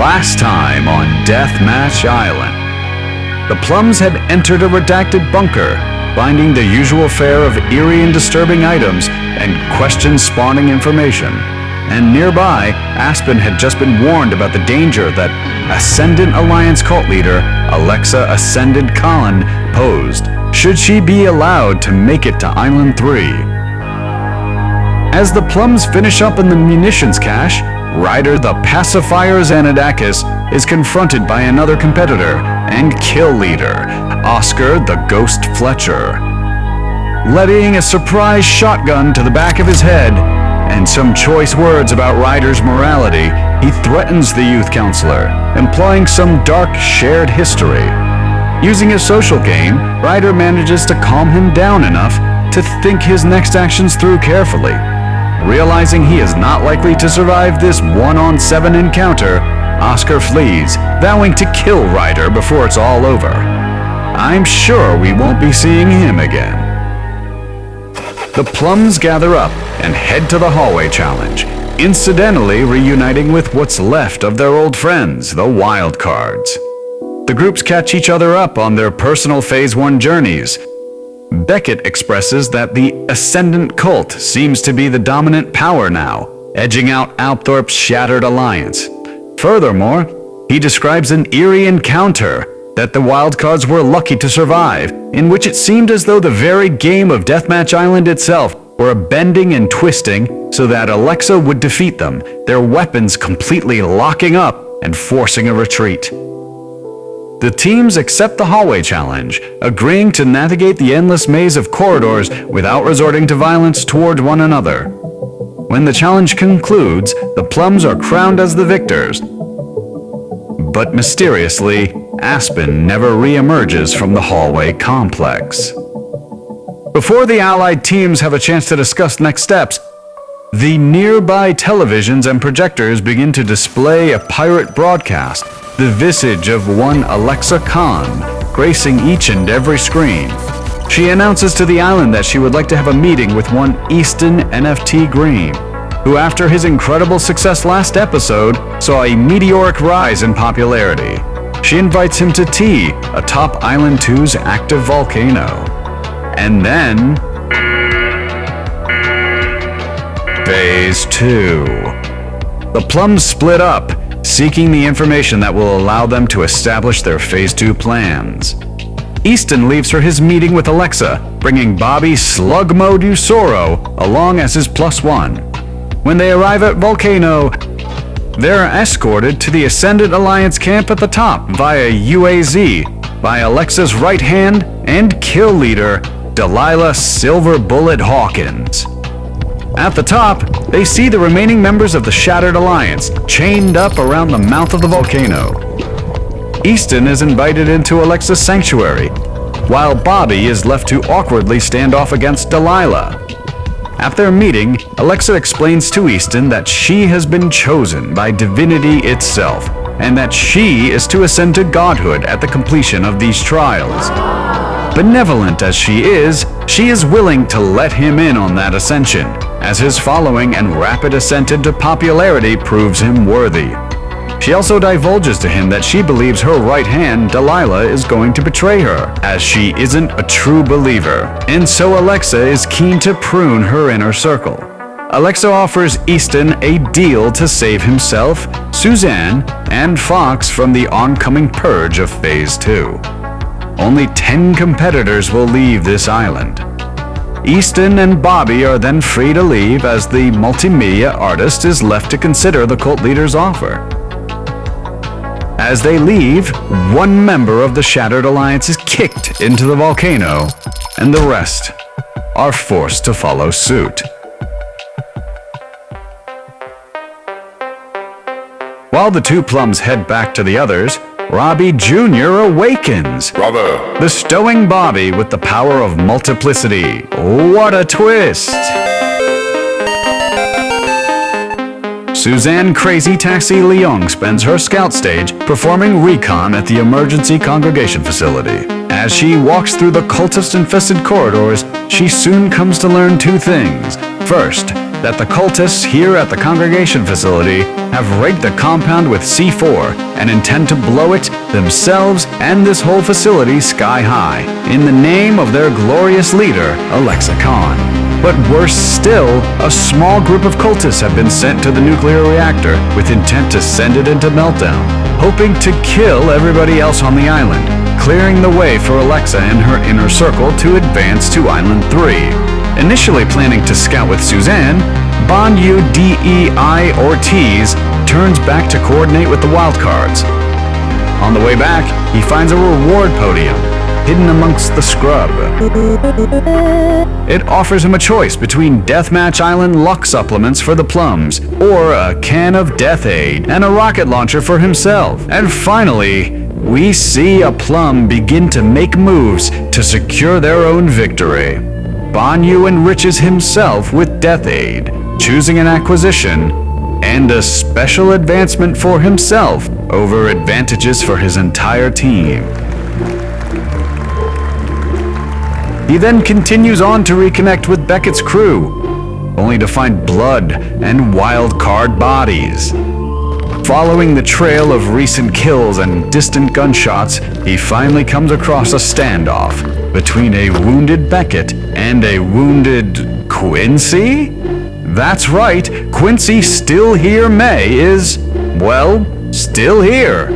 Last time on Deathmatch Island. The Plums had entered a redacted bunker, finding the usual fare of eerie and disturbing items and question-spawning information. And nearby, Aspen had just been warned about the danger that Ascendant Alliance cult leader Alexa Ascended Khan posed, should she be allowed to make it to Island 3. As the Plums finish up in the munitions cache, Ryder the Pacifier Zanidakis is confronted by another competitor and kill leader, Oscar the Ghost Fletcher. Levying a surprise shotgun to the back of his head and some choice words about Ryder's morality, he threatens the youth counselor, implying some dark shared history. Using a social game, Ryder manages to calm him down enough to think his next actions through carefully. Realizing he is not likely to survive this 1-on-7 encounter, Oscar flees, vowing to kill Ryder before it's all over. I'm sure we won't be seeing him again. The Plums gather up and head to the hallway challenge, incidentally reuniting with what's left of their old friends, the Wildcards. The groups catch each other up on their personal Phase 1 journeys. Beckett expresses that the Ascendant cult seems to be the dominant power now, edging out Althorp's shattered alliance. Furthermore, he describes an eerie encounter that the Wildcards were lucky to survive, in which it seemed as though the very game of Deathmatch Island itself were bending and twisting so that Alexa would defeat them, their weapons completely locking up and forcing a retreat. The teams accept the hallway challenge, agreeing to navigate the endless maze of corridors without resorting to violence toward one another. When the challenge concludes, the Plums are crowned as the victors. But mysteriously, Aspen never re-emerges from the hallway complex. Before the allied teams have a chance to discuss next steps, the nearby televisions and projectors begin to display a pirate broadcast, the visage of one Alexa Khan, gracing each and every screen. She announces to the island that she would like to have a meeting with one Easton Green, who after his incredible success last episode, saw a meteoric rise in popularity. She invites him to tea atop Island 2's active volcano. And then... Phase 2. The Plums split up, seeking the information that will allow them to establish their Phase 2 plans. Easton leaves for his meeting with Alexa, bringing Bobbie Slug Mode Usoro along as his +1. When they arrive at Volcano, they're escorted to the Ascendant Alliance camp at the top via UAZ by Alexa's right hand and kill leader, Delilah Silver Bullet Hawkins. At the top, they see the remaining members of the Shattered Alliance chained up around the mouth of the volcano. Easton is invited into Alexa's sanctuary, while Bobbie is left to awkwardly stand off against Delilah. At their meeting, Alexa explains to Easton that she has been chosen by divinity itself, and that she is to ascend to godhood at the completion of these trials. Benevolent as she is willing to let him in on that ascension, as his following and rapid ascent into popularity proves him worthy. She also divulges to him that she believes her right hand, Delilah, is going to betray her, as she isn't a true believer, and so Alexa is keen to prune her inner circle. Alexa offers Easton a deal to save himself, Suzanne, and Fox from the oncoming purge of Phase 2. Only 10 competitors will leave this island. Easton and Bobbie are then free to leave as the multimedia artist is left to consider the cult leader's offer. As they leave, one member of the Shattered Alliance is kicked into the volcano, and the rest are forced to follow suit. While the two Plums head back to the others, Robbie Jr. awakens, Bravo! bestowing Bobbie with the power of multiplicity. What a twist! Suzanne Crazy Taxi Leung spends her scout stage performing recon at the emergency congregation facility. As she walks through the cultist-infested corridors, she soon comes to learn two things. First, that the cultists here at the congregation facility have rigged the compound with C4 and intend to blow it, themselves, and this whole facility sky high, in the name of their glorious leader, Alexa Khan. But worse still, a small group of cultists have been sent to the nuclear reactor with intent to send it into meltdown, hoping to kill everybody else on the island, clearing the way for Alexa and her inner circle to advance to Island 3. Initially planning to scout with Suzanne, Banyu Ortiz turns back to coordinate with the wildcards. On the way back, he finds a reward podium hidden amongst the scrub. It offers him a choice between Deathmatch Island luck supplements for the Plums, or a can of Death Aid and a rocket launcher for himself. And finally, we see a Plum begin to make moves to secure their own victory. Banyu enriches himself with Death Aid, choosing an acquisition and a special advancement for himself over advantages for his entire team. He then continues on to reconnect with Beckett's crew, only to find blood and wild card bodies. Following the trail of recent kills and distant gunshots, he finally comes across a standoff between a wounded Beckett and a wounded Quincy? That's right, Quincy Still Here May is, well, still here.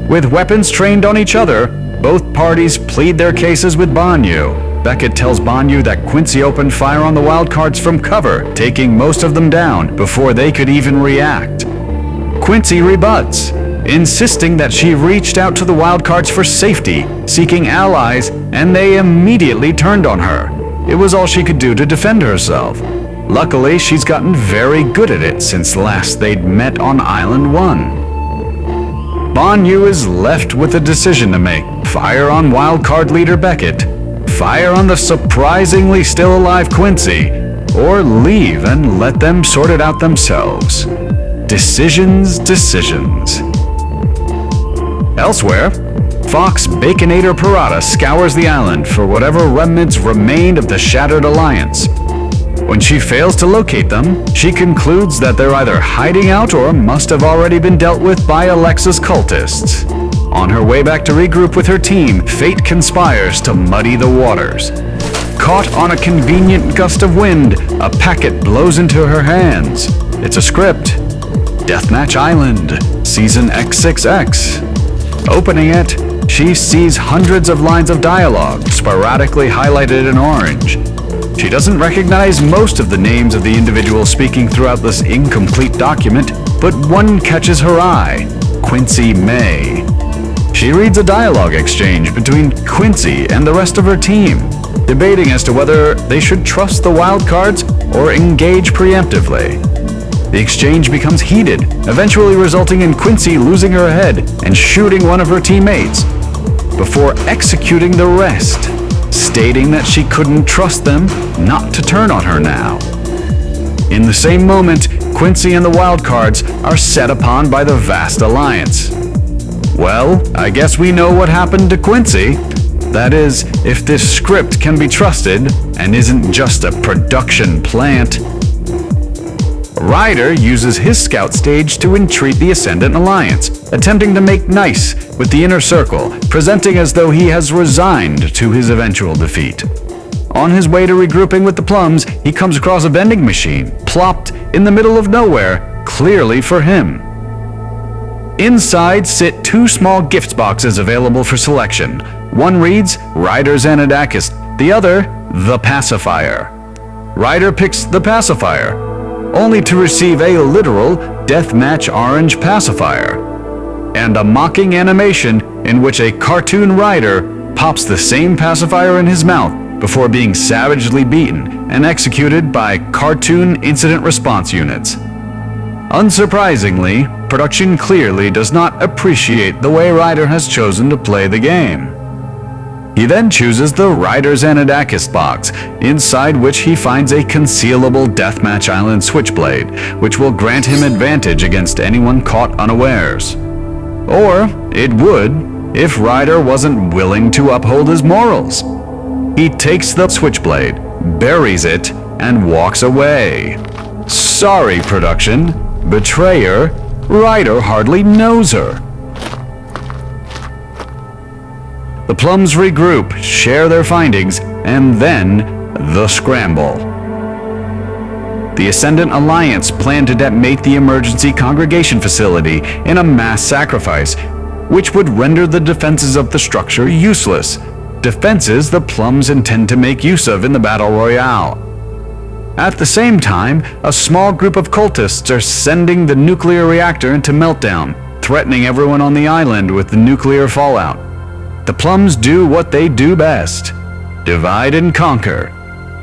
With weapons trained on each other, both parties plead their cases with Banyu. Beckett tells Banyu that Quincy opened fire on the wildcards from cover, taking most of them down before they could even react. Quincy rebuts, insisting that she reached out to the wildcards for safety, seeking allies, and they immediately turned on her. It was all she could do to defend herself. Luckily, she's gotten very good at it since last they'd met on Island 1. Banyu is left with a decision to make: fire on wildcard leader Beckett, fire on the surprisingly still alive Quincy, or leave and let them sort it out themselves. Decisions. Elsewhere, Fox Baconator Parata scours the island for whatever remnants remained of the shattered alliance. When she fails to locate them, she concludes that they're either hiding out or must have already been dealt with by Alexa's cultists. On her way back to regroup with her team, fate conspires to muddy the waters. Caught on a convenient gust of wind, a packet blows into her hands. It's a script. Deathmatch Island, Season X6X. Opening it, she sees hundreds of lines of dialogue, sporadically highlighted in orange. She doesn't recognize most of the names of the individuals speaking throughout this incomplete document, but one catches her eye: Quincy May. She reads a dialogue exchange between Quincy and the rest of her team, debating as to whether they should trust the wildcards or engage preemptively. The exchange becomes heated, eventually resulting in Quincy losing her head and shooting one of her teammates, before executing the rest, stating that she couldn't trust them not to turn on her now. In the same moment, Quincy and the wildcards are set upon by the vast alliance. Well, I guess we know what happened to Quincy. That is, if this script can be trusted and isn't just a production plant. Ryder uses his scout stage to entreat the Ascendant Alliance, attempting to make nice with the inner circle, presenting as though he has resigned to his eventual defeat. On his way to regrouping with the Plums, he comes across a vending machine, plopped in the middle of nowhere, clearly for him. Inside sit two small gift boxes available for selection. One reads, Ryder Zanidakis, the other, The Pacifier. Ryder picks The Pacifier, only to receive a literal Deathmatch Orange pacifier, and a mocking animation in which a cartoon Ryder pops the same pacifier in his mouth before being savagely beaten and executed by cartoon incident response units. Unsurprisingly, production clearly does not appreciate the way Ryder has chosen to play the game. He then chooses the Ryder Zanidakis box, inside which he finds a concealable Deathmatch Island switchblade, which will grant him advantage against anyone caught unawares. Or it would, if Ryder wasn't willing to uphold his morals. He takes the switchblade, buries it, and walks away. Sorry, production. Betrayer, Ryder hardly knows her. The Plums regroup, share their findings, and then the scramble. The Ascendant Alliance plan to detonate the emergency congregation facility in a mass sacrifice, which would render the defenses of the structure useless. Defenses the Plums intend to make use of in the Battle Royale. At the same time, a small group of cultists are sending the nuclear reactor into meltdown, threatening everyone on the island with the nuclear fallout. The Plums do what they do best: divide and conquer.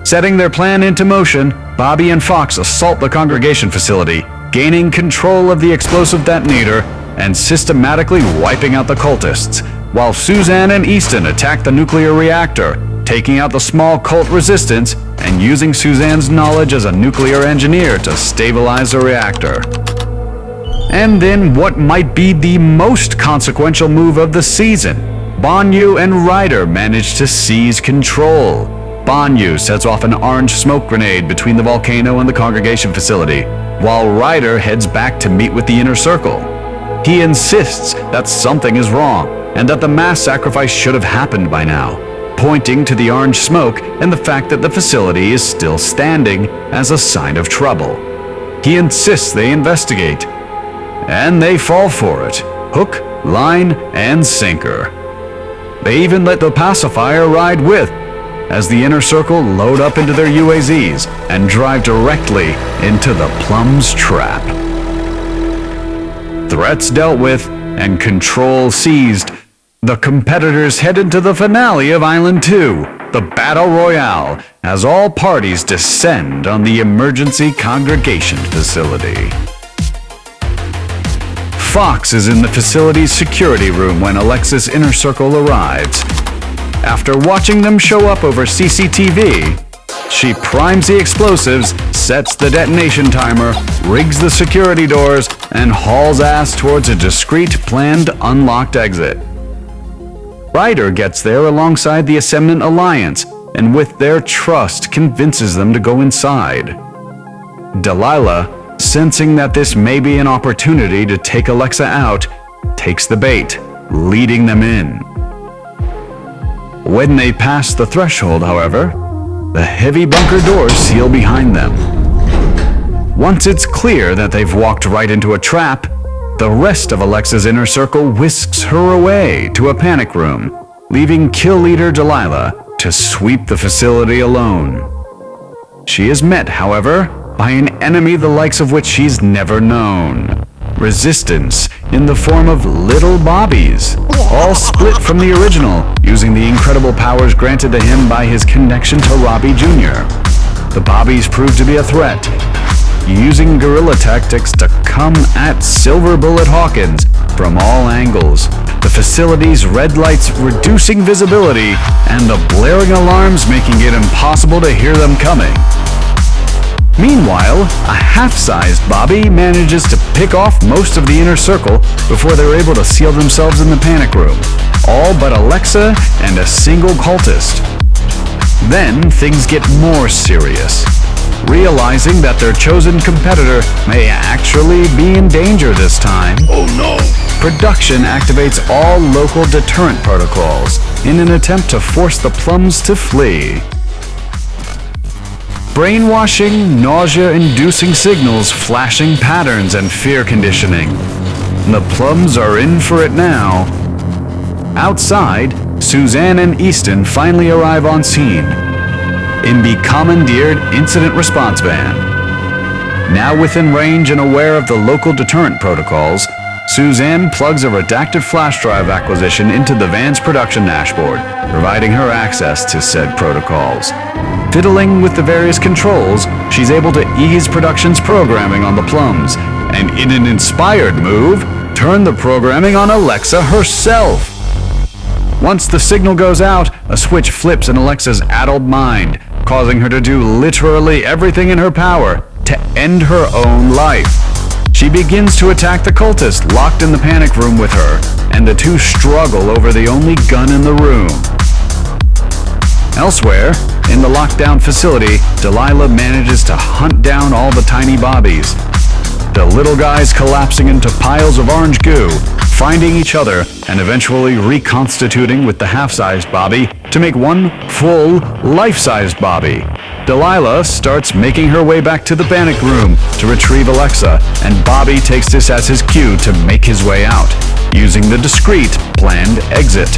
Setting their plan into motion, Bobbie and Fox assault the congregation facility, gaining control of the explosive detonator and systematically wiping out the cultists, while Suzanne and Easton attack the nuclear reactor, taking out the small cult resistance and using Suzanne's knowledge as a nuclear engineer to stabilize the reactor. And then what might be the most consequential move of the season. Banyu and Ryder manage to seize control. Banyu sets off an orange smoke grenade between the volcano and the congregation facility, while Ryder heads back to meet with the Inner Circle. He insists that something is wrong and that the mass sacrifice should have happened by now, pointing to the orange smoke and the fact that the facility is still standing as a sign of trouble. He insists they investigate, and they fall for it, hook, line, and sinker. They even let the pacifier ride with, as the Inner Circle load up into their UAZs and drive directly into the Plums trap. Threats dealt with and control seized, the competitors head into the finale of Island 2, the Battle Royale, as all parties descend on the emergency congregation facility. Fox is in the facility's security room when Alexa's Inner Circle arrives. After watching them show up over CCTV, she primes the explosives, sets the detonation timer, rigs the security doors, and hauls ass towards a discreet, planned, unlocked exit. Ryder gets there alongside the Ascendant Alliance, and with their trust convinces them to go inside. Delilah, sensing that this may be an opportunity to take Alexa out, takes the bait, leading them in. When they pass the threshold, however, the heavy bunker doors seal behind them. Once it's clear that they've walked right into a trap, the rest of Alexa's Inner Circle whisks her away to a panic room, leaving kill leader Delilah to sweep the facility alone. She is met, however, by an enemy the likes of which she's never known. Resistance in the form of little Bobbies, all split from the original, using the incredible powers granted to him by his connection to Robbie Jr. The Bobbies prove to be a threat, using guerrilla tactics to come at Silver Bullet Hawkins from all angles, the facility's red lights reducing visibility and the blaring alarms making it impossible to hear them coming. Meanwhile, a half-sized Bobbie manages to pick off most of the Inner Circle before they're able to seal themselves in the panic room, all but Alexa and a single cultist. Then things get more serious. Realizing that their chosen competitor may actually be in danger this time, oh no! Production activates all local deterrent protocols in an attempt to force the Plums to flee. Brainwashing, nausea-inducing signals, flashing patterns, and fear conditioning. The Plums are in for it now. Outside, Suzanne and Easton finally arrive on scene in the commandeered incident response van. Now within range and aware of the local deterrent protocols, Suzanne plugs a redacted flash drive acquisition into the van's production dashboard, providing her access to said protocols. Fiddling with the various controls, she's able to ease production's programming on the Plums, and in an inspired move, turn the programming on Alexa herself. Once the signal goes out, a switch flips in Alexa's addled mind, causing her to do literally everything in her power to end her own life. She begins to attack the cultist locked in the panic room with her, and the two struggle over the only gun in the room. Elsewhere, In the lockdown facility, Delilah manages to hunt down all the tiny Bobbies. The little guys collapsing into piles of orange goo, finding each other, and eventually reconstituting with the half-sized Bobbie to make one full, life-sized Bobbie. Delilah starts making her way back to the panic room to retrieve Alexa, and Bobbie takes this as his cue to make his way out, using the discreet, planned exit.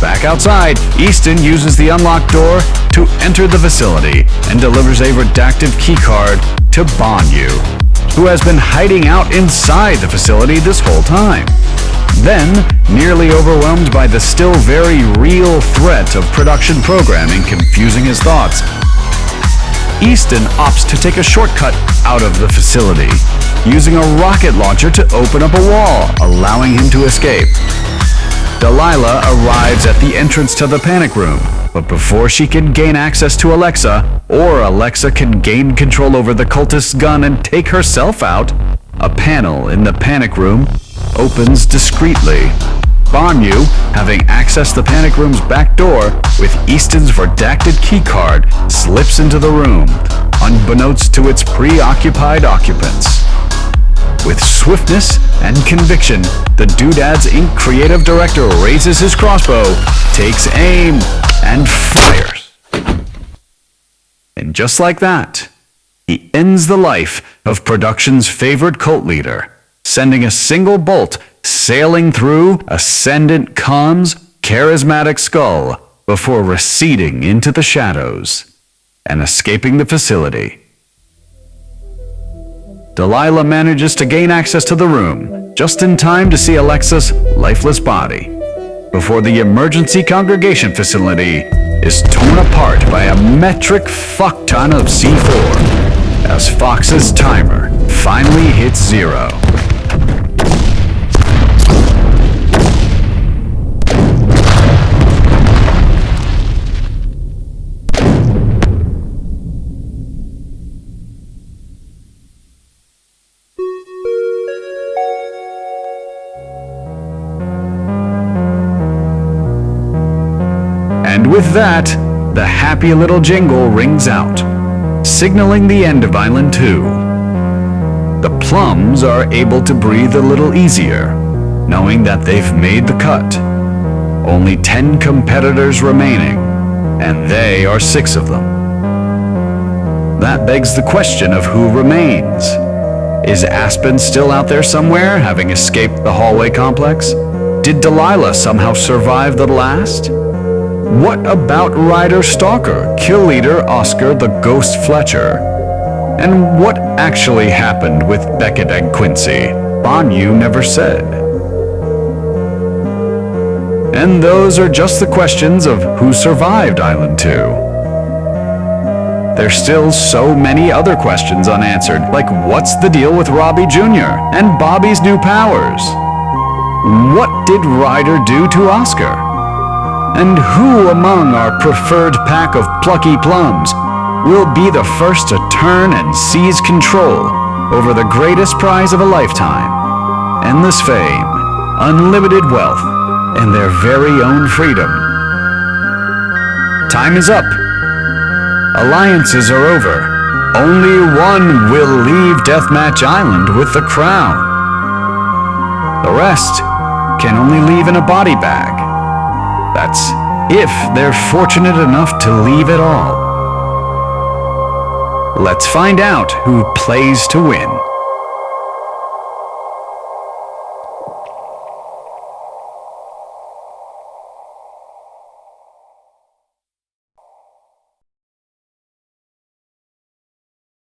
Back outside, Easton uses the unlocked door to enter the facility and delivers a redacted keycard to Banyu, who has been hiding out inside the facility this whole time. Then, nearly overwhelmed by the still very real threat of production programming confusing his thoughts, Easton opts to take a shortcut out of the facility, using a rocket launcher to open up a wall, allowing him to escape. Delilah arrives at the entrance to the panic room, but before she can gain access to Alexa, or Alexa can gain control over the cultist's gun and take herself out, a panel in the panic room opens discreetly. Banyu, having accessed the panic room's back door with Easton's redacted keycard, slips into the room, unbeknownst to its preoccupied occupants. With swiftness and conviction, the Doodads Inc. creative director raises his crossbow, takes aim, and fires. And just like that, he ends the life of production's favorite cult leader, sending a single bolt sailing through Ascendant Khan's charismatic skull before receding into the shadows and escaping the facility. Delilah manages to gain access to the room just in time to see Alexa's lifeless body before the emergency congregation facility is torn apart by a metric fuckton of C4 as Fox's timer finally hits 0. And with that, the happy little jingle rings out, signaling the end of Island 2. The Plums are able to breathe a little easier, knowing that they've made the cut. Only 10 competitors remaining, and they are 6 of them. That begs the question of who remains. Is Aspen still out there somewhere, having escaped the hallway complex? Did Delilah somehow survive the last? What about Ryder Stalker, kill leader Oscar the Ghost Fletcher? And what actually happened with Beckett and Quincy? Banyu never said. And those are just the questions of who survived Island 2. There's still so many other questions unanswered, like what's the deal with Robbie Jr. and Bobbie's new powers? What did Ryder do to Oscar? And who among our preferred pack of plucky plums will be the first to turn and seize control over the greatest prize of a lifetime? Endless fame, unlimited wealth, and their very own freedom. Time is up. Alliances are over. Only one will leave Deathmatch Island with the crown. The rest can only leave in a body bag. That's if they're fortunate enough to leave at all. Let's find out who plays to win.